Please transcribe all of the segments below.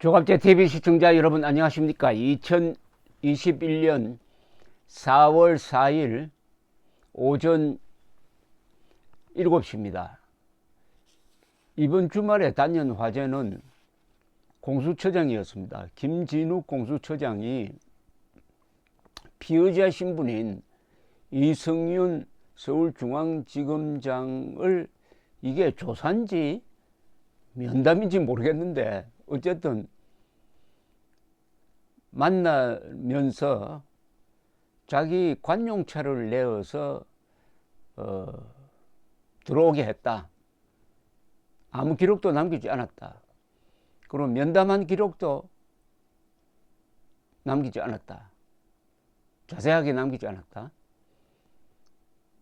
조갑제 TV 시청자 여러분 안녕하십니까? 2021년 4월 4일 오전 7시입니다. 이번 주말에 단연 화제는 공수처장이었습니다. 김진욱 공수처장이 피의자 신분인 이승윤 서울중앙지검장을 이게 조사인지 면담인지 모르겠는데 어쨌든 만나면서 자기 관용차를 내어서 들어오게 했다. 아무 기록도 남기지 않았다. 그리고 면담한 기록도 남기지 않았다. 자세하게 남기지 않았다.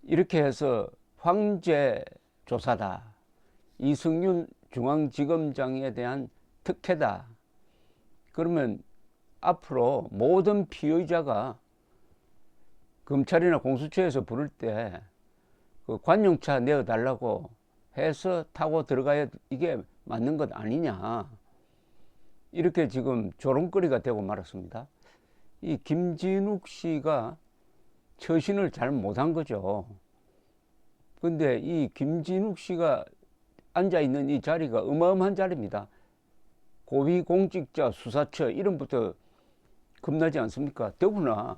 이렇게 해서 황제 조사다. 이승윤 중앙지검장에 대한 특혜다. 그러면 앞으로 모든 피의자가 검찰이나 공수처에서 부를 때 그 관용차 내어달라고 해서 타고 들어가야 이게 맞는 것 아니냐. 이렇게 지금 조롱거리가 되고 말았습니다. 이 김진욱 씨가 처신을 잘 못한 거죠. 근데 이 김진욱 씨가 앉아있는 이 자리가 어마어마한 자리입니다. 고위공직자 수사처 이름부터 겁나지 않습니까? 더구나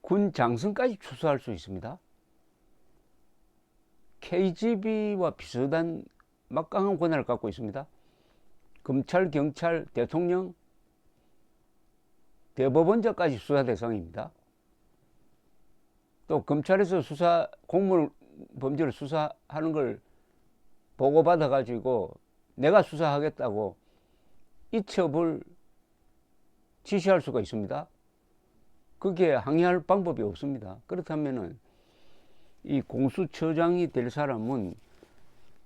군 장성까지 추수할 수 있습니다. KGB와 비슷한 막강한 권한을 갖고 있습니다. 검찰, 경찰, 대통령, 대법원장까지 수사 대상입니다. 또 검찰에서 공무원 범죄를 수사하는 걸 보고받아 가지고 내가 수사하겠다고 이첩을 지시할 수가 있습니다. 그게 항의할 방법이 없습니다. 그렇다면은 이 공수처장이 될 사람은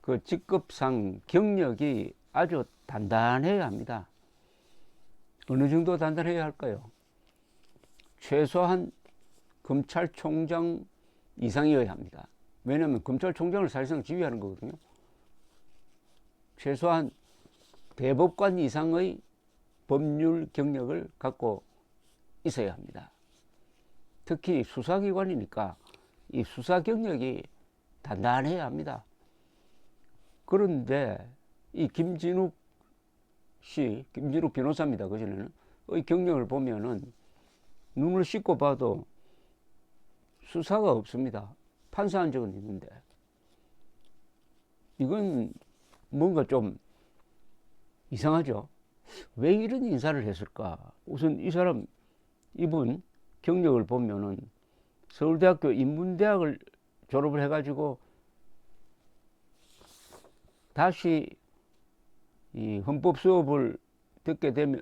그 직급상 경력이 아주 단단해야 합니다. 어느 정도 단단해야 할까요? 최소한 검찰총장 이상이어야 합니다. 왜냐하면 검찰총장을 사실상 지휘하는 거거든요. 최소한 대법관 이상의 법률 경력을 갖고 있어야 합니다. 특히 수사기관이니까 이 수사 경력이 단단해야 합니다. 그런데 이 김진욱 변호사입니다. 그전에는 이 경력을 보면은 눈을 씻고 봐도 수사가 없습니다. 판사한 적은 있는데 이건 뭔가 좀 이상하죠. 왜 이런 인사를 했을까? 우선 이분 경력을 보면은 서울대학교 인문대학을 졸업을 해가지고 다시 이 헌법 수업을 듣게 되면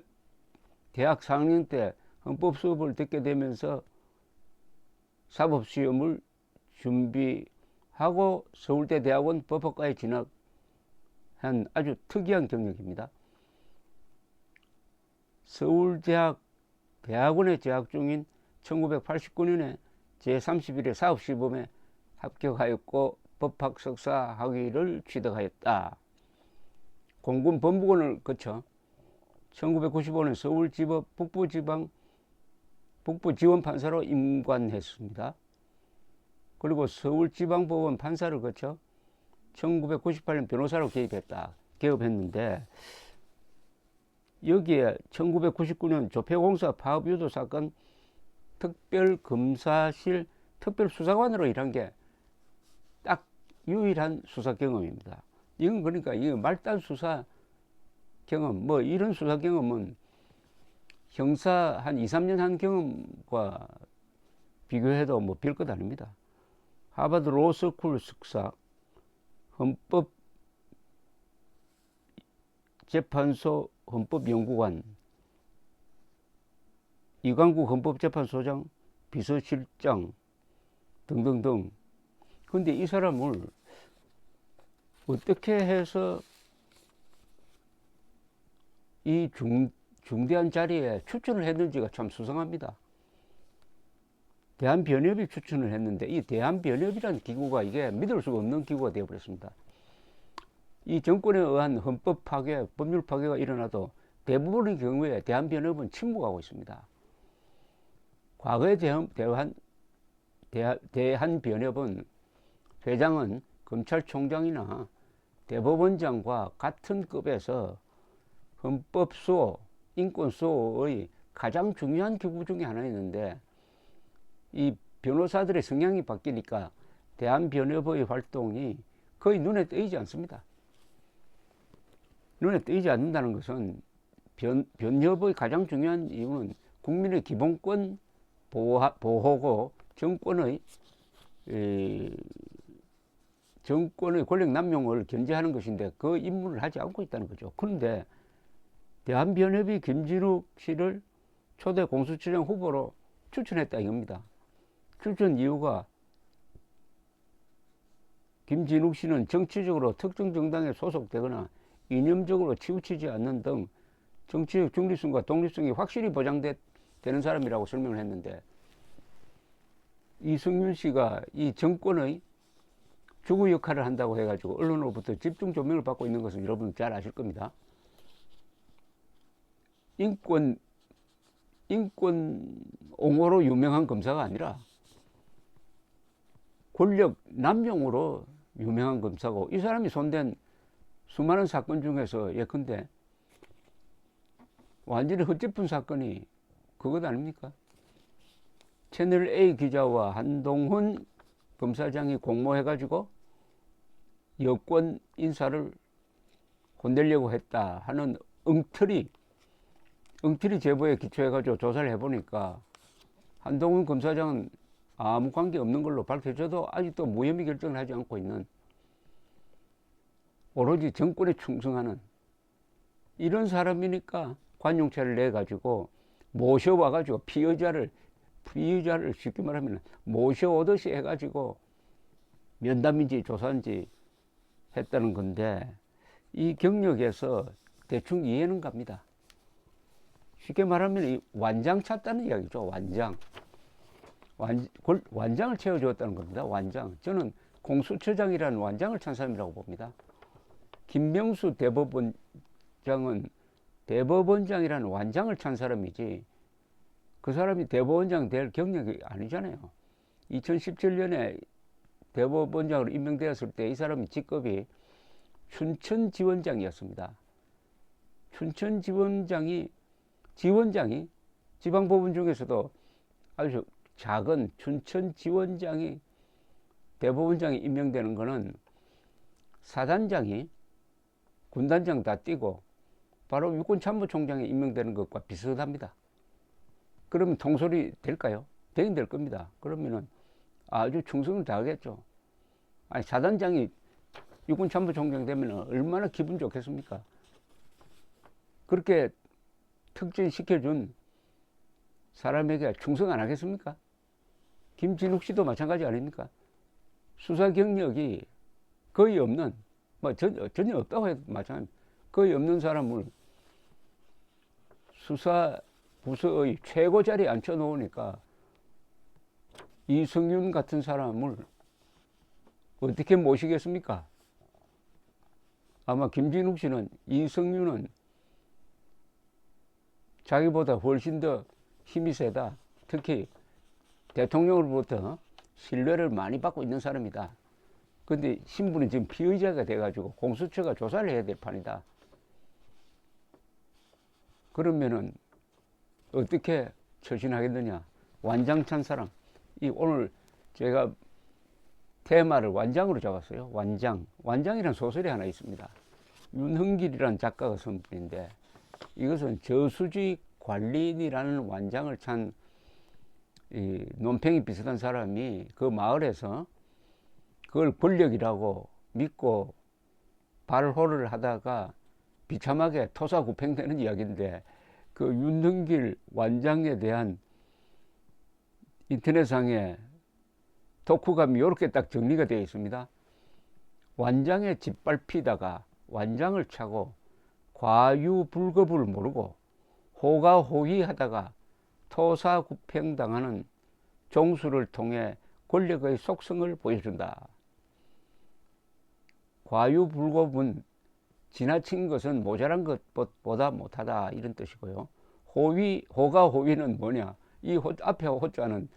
대학 4학년 때 헌법 수업을 듣게 되면서 사법시험을 준비하고 서울대 대학원 법학과에 진학한 아주 특이한 경력입니다. 서울대학 대학원에 재학 중인 1989년에 제31회 사법시험에 합격하였고 법학 석사 학위를 취득하였다. 공군 법무관을 거쳐 1995년 서울지법 북부지원판사로 임관했습니다. 그리고 서울지방법원 판사를 거쳐 1998년 변호사로 개업했는데 여기에 1999년 조폐공사 파업유도 사건 특별검사실 특별수사관으로 일한 게 딱 유일한 수사 경험입니다. 이건 그러니까 이 말단 수사 경험, 뭐 이런 수사 경험은 형사 한 2, 3년 한 경험과 비교해도 뭐 별 것 아닙니다. 하버드 로스쿨 석사, 헌법재판소 헌법연구관, 이광국 헌법재판소장, 비서실장 등등등. 근데 이 사람을 어떻게 해서 이 중대한 자리에 추천을 했는지가 참 수상합니다. 대한변협이 추천을 했는데 이 대한변협이라는 기구가 이게 믿을 수가 없는 기구가 되어버렸습니다. 이 정권에 의한 헌법 파괴, 법률 파괴가 일어나도 대부분의 경우에 대한변협은 침묵하고 있습니다. 과거의 대한변협은 회장은 검찰총장이나 대법원장과 같은 급에서 헌법 수호, 인권 수호의 가장 중요한 기구 중에 하나였는데 이 변호사들의 성향이 바뀌니까 대한변협의 활동이 거의 눈에 띄지 않습니다. 눈에 띄지 않는다는 것은 변협의 가장 중요한 이유는 국민의 기본권 보호고 정권의 권력 남용을 견제하는 것인데 그 임무를 하지 않고 있다는 거죠. 그런데 대한변협이 김진욱 씨를 초대 공수처장 후보로 추천했다 이겁니다. 추천 이유가 김진욱 씨는 정치적으로 특정 정당에 소속되거나 이념적으로 치우치지 않는 등 정치적 중립성과 독립성이 확실히 보장되는 사람이라고 설명을 했는데, 이승윤 씨가 이 정권의 주구 역할을 한다고 해가지고 언론으로부터 집중 조명을 받고 있는 것은 여러분 잘 아실 겁니다. 인권 옹호로 유명한 검사가 아니라 권력 남용으로 유명한 검사고, 이 사람이 손댄 수많은 사건 중에서 예컨대 완전히 헛짚은 사건이 그것 아닙니까? 채널 A 기자와 한동훈 검사장이 공모해가지고 여권 인사를 혼내려고 했다 하는 엉터리 제보에 기초해가지고 조사를 해보니까 한동훈 검사장은 아무 관계 없는 걸로 밝혀져도 아직도 무혐의 결정을 하지 않고 있는, 오로지 정권에 충성하는 이런 사람이니까 관용차를 내가지고 모셔와가지고 피의자를 쉽게 말하면 모셔오듯이 해가지고 면담인지 조사인지 했다는 건데, 이 경력에서 대충 이해는 갑니다. 쉽게 말하면 이 완장 찾다는 이야기죠. 완장을 채워주었다는 겁니다. 완장. 저는 공수처장이라는 완장을 찬 사람이라고 봅니다. 김명수 대법원장은 대법원장이라는 완장을 찬 사람이지 그 사람이 대법원장 될 경력이 아니잖아요. 2017년에 대법원장으로 임명되었을 때 이 사람의 직급이 춘천지원장이었습니다. 춘천지원장이 지방법원 중에서도 아주 작은 춘천지원장이 대법원장이 임명되는 것은 사단장이 군단장 다 띄고 바로 육군참모총장이 임명되는 것과 비슷합니다. 그러면 통솔이 될까요? 되긴 될 겁니다. 그러면은 아주 충성을 다하겠죠. 아니, 사단장이 육군참모총장 되면 얼마나 기분 좋겠습니까? 그렇게 특전시켜준 사람에게 충성 안 하겠습니까? 김진욱 씨도 마찬가지 아닙니까? 수사 경력이 거의 없는, 전혀 없다고 해도 마찬가지입니다. 거의 없는 사람을 수사 부서의 최고 자리에 앉혀놓으니까 이승윤 같은 사람을 어떻게 모시겠습니까? 아마 김진욱 씨는 이승윤은 자기보다 훨씬 더 힘이 세다, 특히 대통령으로부터 신뢰를 많이 받고 있는 사람이다. 근데 신분이 지금 피의자가 돼가지고 공수처가 조사를 해야 될 판이다. 그러면은 어떻게 처신하겠느냐? 완장찬 사람. 오늘 제가 테마를 완장으로 잡았어요. 완장이라는 소설이 하나 있습니다. 윤흥길이라는 작가가 쓴 분인데, 이것은 저수지 관리인이라는 완장을 찬 이 논팽이 비슷한 사람이 그 마을에서 그걸 권력이라고 믿고 발호를 하다가 비참하게 토사구팽되는 이야기인데, 그 윤흥길 완장에 대한 인터넷상에 독후감이 이렇게 딱 정리가 되어 있습니다. 완장에 짓밟히다가 완장을 차고 과유불급을 모르고 호가호위하다가 토사구팽당하는 종수를 통해 권력의 속성을 보여준다. 과유불급은 지나친 것은 모자란 것보다 못하다 이런 뜻이고요. 호위, 호가 호위는 뭐냐? 이 앞에 호자는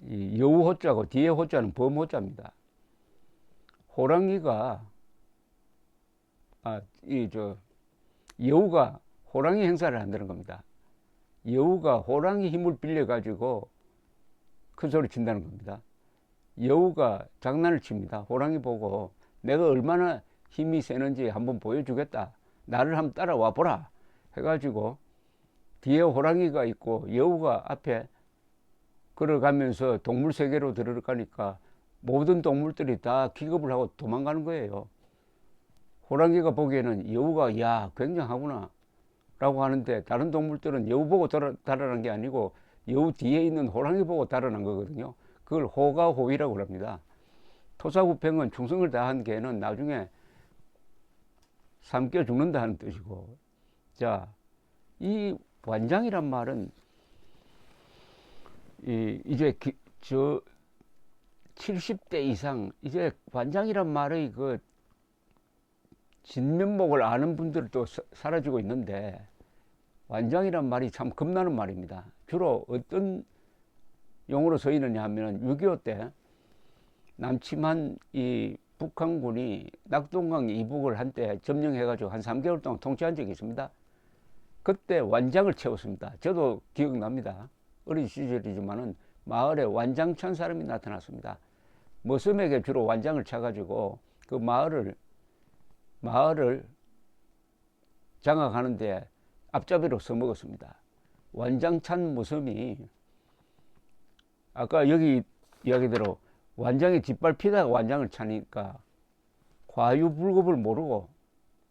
이 여우 호자고 뒤에 호자는 범 호자입니다. 호랑이가 여우가 호랑이 행사를 한다는 겁니다. 여우가 호랑이 힘을 빌려 가지고 큰 소리 친다는 겁니다. 여우가 장난을 칩니다. 호랑이 보고 내가 얼마나 힘이 세는지 한번 보여주겠다. 나를 한번 따라와 보라. 해가지고 뒤에 호랑이가 있고 여우가 앞에 걸어가면서 동물 세계로 들어가니까 모든 동물들이 다 기겁을 하고 도망가는 거예요. 호랑이가 보기에는 여우가 야 굉장하구나 라고 하는데 다른 동물들은 여우 보고 달아난 게 아니고 여우 뒤에 있는 호랑이 보고 달아난 거거든요. 그걸 호가 호위라고 합니다. 토사구팽은 충성을 다한 개는 나중에 삼켜 죽는다는 뜻이고, 자, 이 완장이란 말은 이제 70대 이상 이제 완장이란 말의 그 진면목을 아는 분들도 사라지고 있는데, 완장이란 말이 참 겁나는 말입니다. 주로 어떤 용어로 쓰이느냐 하면 6.25 때 남침한 이 북한군이 낙동강 이북을 한때 점령해가지고 한 3개월 동안 통치한 적이 있습니다. 그때 완장을 채웠습니다. 저도 기억납니다. 어린 시절이지만은 마을에 완장 찬 사람이 나타났습니다. 머슴에게 주로 완장을 차가지고 그 마을을 장악하는데 앞잡이로 써먹었습니다. 완장 찬 머슴이 아까 여기 이야기대로 완장이 뒷밟히다가 완장을 차니까 과유불급을 모르고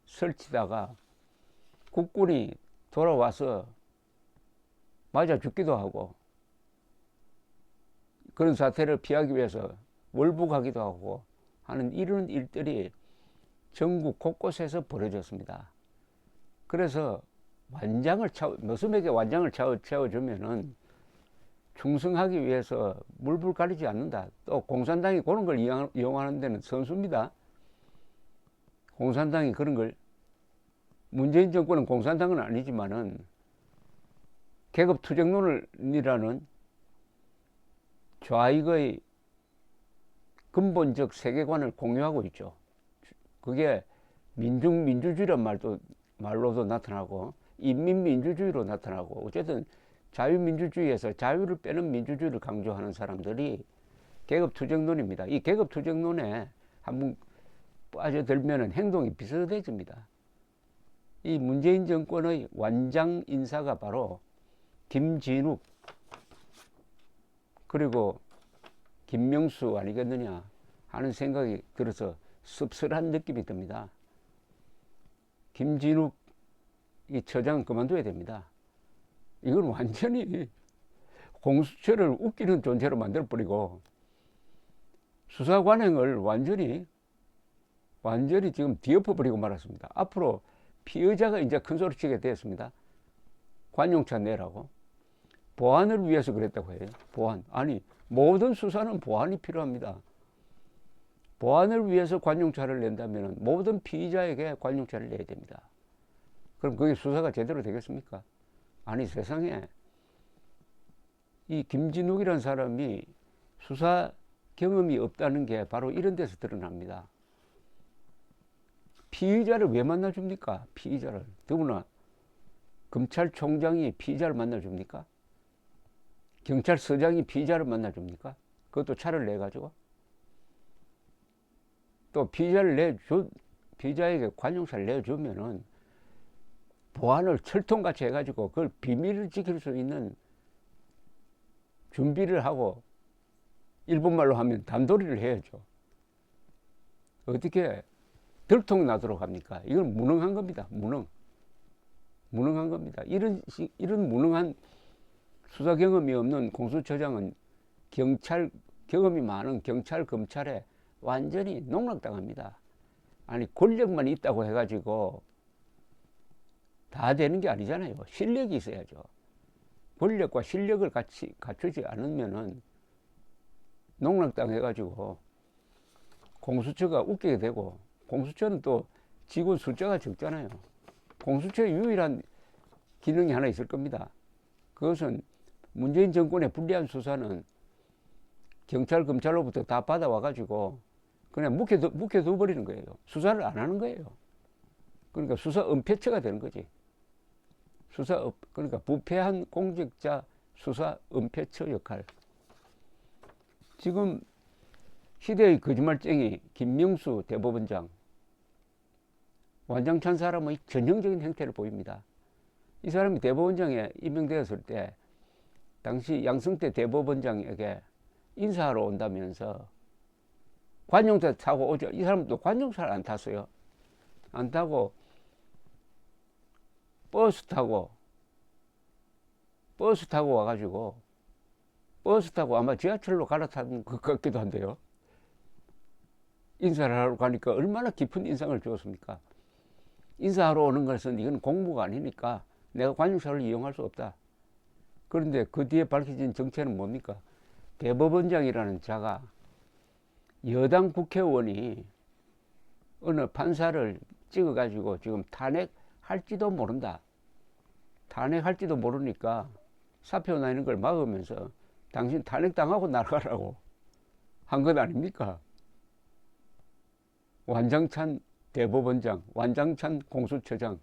설치다가 국군이 돌아와서 맞아 죽기도 하고 그런 사태를 피하기 위해서 월북하기도 하고 하는 이런 일들이 전국 곳곳에서 벌어졌습니다. 그래서 머슴에게 완장을 채워주면은 충성하기 위해서 물불 가리지 않는다. 또 공산당이 그런 걸 이용하는 데는 선수입니다. 공산당이 그런 걸, 문재인 정권은 공산당은 아니지만은 계급투쟁론이라는 좌익의 근본적 세계관을 공유하고 있죠. 그게 민중민주주의란 말로도 나타나고 인민민주주의로 나타나고, 어쨌든 자유민주주의에서 자유를 빼는 민주주의를 강조하는 사람들이 계급투쟁론입니다. 이 계급투쟁론에 한번 빠져들면 행동이 비슷해집니다. 이 문재인 정권의 완장 인사가 바로 김진욱 그리고 김명수 아니겠느냐 하는 생각이 들어서 씁쓸한 느낌이 듭니다. 김진욱 이 처장은 그만둬야 됩니다. 이건 완전히 공수처를 웃기는 존재로 만들어버리고 수사관행을 완전히 지금 뒤엎어버리고 말았습니다. 앞으로 피의자가 이제 큰소리치게 되었습니다. 관용차 내라고. 보안을 위해서 그랬다고 해요. 보안. 아니, 모든 수사는 보안이 필요합니다. 보안을 위해서 관용차를 낸다면 모든 피의자에게 관용차를 내야 됩니다. 그럼 그게 수사가 제대로 되겠습니까? 아니, 세상에 이 김진욱이라는 사람이 수사 경험이 없다는 게 바로 이런 데서 드러납니다. 피의자를 왜 만나줍니까? 피의자를. 더구나 검찰총장이 피의자를 만나줍니까? 경찰서장이 피의자를 만나줍니까? 그것도 차를 내가지고. 또 피의자에게 관용차를 내주면은 보안을 철통같이 해가지고 그걸 비밀을 지킬 수 있는 준비를 하고, 일본말로 하면 단도리를 해야죠. 어떻게 들통이 나도록 합니까? 이건 무능한 겁니다. 무능한 겁니다. 이런 무능한 수사 경험이 없는 공수처장은 경찰 경험이 많은 경찰 검찰에 완전히 농락당합니다. 아니, 권력만 있다고 해가지고 다 되는 게 아니잖아요. 실력이 있어야죠. 권력과 실력을 같이 갖추지 않으면은 농락당해가지고 공수처가 웃기게 되고 공수처는 또 직원 숫자가 적잖아요. 공수처의 유일한 기능이 하나 있을 겁니다. 그것은 문재인 정권의 불리한 수사는 경찰, 검찰로부터 다 받아와가지고 그냥 묵혀둬버리는 거예요. 수사를 안 하는 거예요. 그러니까 수사 은폐처가 되는 거지. 그러니까 부패한 공직자 수사 은폐처 역할. 지금 시대의 거짓말쟁이 김명수 대법원장, 완장찬 사람의 전형적인 형태를 보입니다. 이 사람이 대법원장에 임명되었을 때 당시 양승태 대법원장에게 인사하러 온다면서 관용차 타고 오죠. 이 사람도 관용차를 안 탔어요. 안 타고 버스 타고 와가지고 버스 타고 아마 지하철로 갈아탄 것 같기도 한데요. 인사를 하러 가니까 얼마나 깊은 인상을 주었습니까? 인사하러 오는 것은 이건 공무가 아니니까 내가 관용차를 이용할 수 없다. 그런데 그 뒤에 밝혀진 정체는 뭡니까? 대법원장이라는 자가 여당 국회의원이 어느 판사를 찍어가지고 지금 탄핵할지도 모른다. 탄핵할지도 모르니까 사표 나는 걸 막으면서 당신 탄핵당하고 나가라고 한 것 아닙니까? 완장찬 대법원장, 완장찬 공수처장,